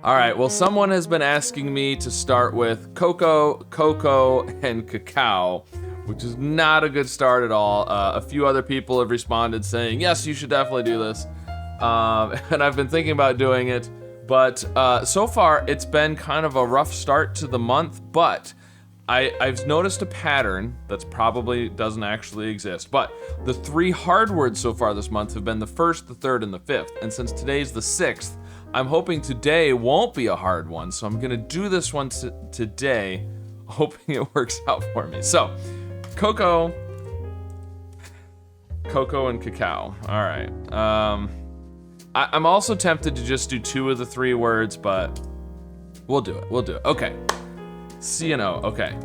All right, well, someone has been asking me to start with cocoa, and cacao, which is not a good start at all. A few other people have responded saying, yes, you should definitely do this. And I've been thinking about doing it, but so far it's been kind of a rough start to the month, but I've noticed a pattern that's probably doesn't actually exist, but the 3 hard words so far this month have been the 1st, the 3rd, and the 5th, and since today's the 6th, I'm hoping today won't be a hard one, so I'm gonna do this one today, hoping it works out for me. So, cocoa and cacao. All right. I'm also tempted to just do 2 of the 3 words, but we'll do it. Okay. C and O. Okay.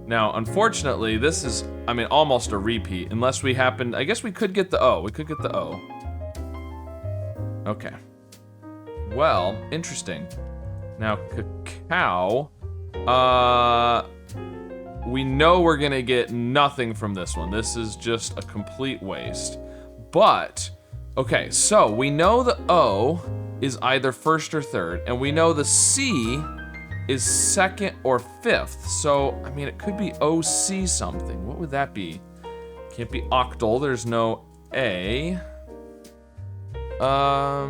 Now, unfortunately, this is, almost a repeat, unless we happen. I guess we could get the O. Okay. Well, interesting. Now, cacao, we know we're gonna get nothing from this one. This is just a complete waste. But, okay, so we know the O is either 1st or 3rd, and we know the C is 2nd or 5th. So, it could be OC something. What would that be? Can't be octal, there's no A. I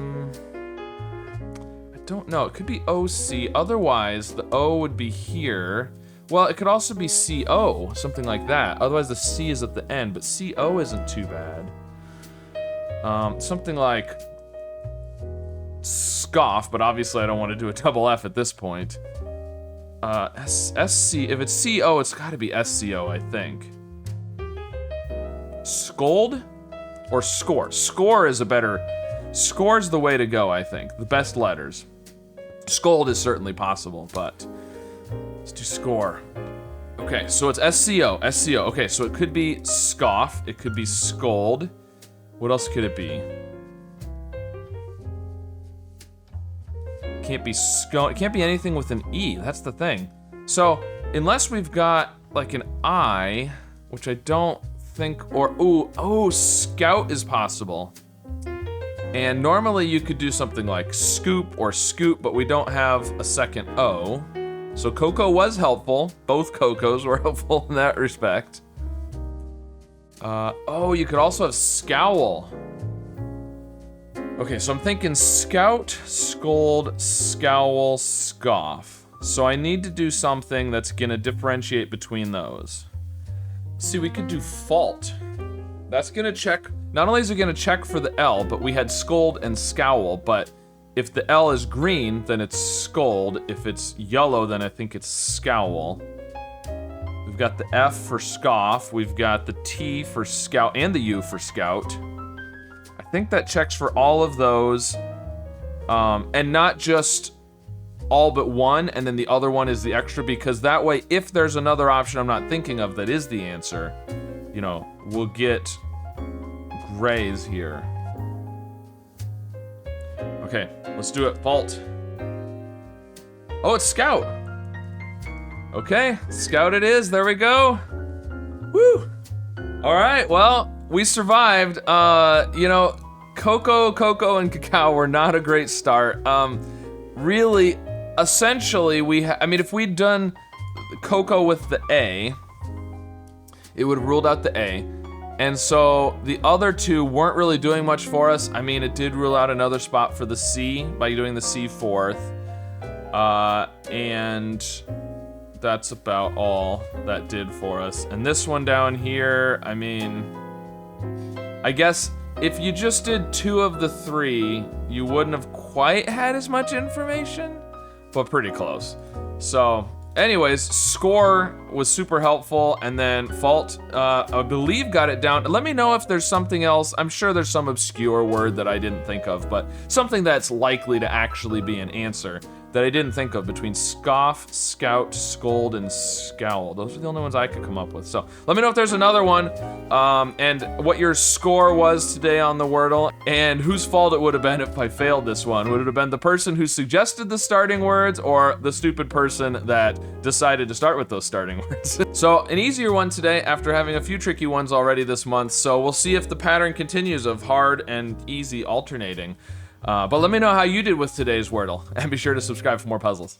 don't know, it could be OC, otherwise the O would be here. Well, it could also be CO, something like that. Otherwise the C is at the end, but CO isn't too bad. Something like scoff, but obviously I don't want to do a double F at this point. SC, if it's CO, it's gotta be SCO, I think. Scold or score? Score's the way to go, I think. The best letters. Scold is certainly possible, but let's do score. Okay, so it's SCO. Okay, so it could be scoff, it could be scold. What else could it be? It can't be anything with an E, that's the thing. So, unless we've got like an I, which I don't think, or, scout is possible. And normally you could do something like scoop or scoop, but we don't have a second O. So cocoa was helpful. Both cocos were helpful in that respect. You could also have scowl. Okay, so I'm thinking scout, scold, scowl, scoff. So I need to do something that's gonna differentiate between those. See, we could do fault. That's gonna check, not only is it gonna check for the L, but we had scold and scowl, but if the L is green, then it's scold. If it's yellow, then I think it's scowl. We've got the F for scoff, we've got the T for scout, and the U for scout. I think that checks for all of those, and not just all but one, and then the other one is the extra, because that way, if there's another option I'm not thinking of that is the answer, we'll get grays here. Okay, let's do it. Fault. Oh, it's scout. Okay, scout it is. There we go. Woo! All right, well, we survived. Cocoa, and cacao were not a great start. Really, essentially, if we'd done cocoa with the A, it would have ruled out the A. And so the other 2 weren't really doing much for us. It did rule out another spot for the C by doing the C 4th. And that's about all that did for us. And this one down here, I guess if you just did 2 of the 3, you wouldn't have quite had as much information, but pretty close. So, anyways, score was super helpful, and then fault, I believe, got it down. Let me know if there's something else. I'm sure there's some obscure word that I didn't think of, but something that's likely to actually be an answer that I didn't think of between scoff, scout, scold, and scowl. Those are the only ones I could come up with. So let me know if there's another one, and what your score was today on the Wordle, and whose fault it would have been if I failed this one. Would it have been the person who suggested the starting words, or the stupid person that decided to start with those starting words? So an easier one today after having a few tricky ones already this month, so we'll see if the pattern continues of hard and easy alternating. But let me know how you did with today's Wordle, and be sure to subscribe for more puzzles.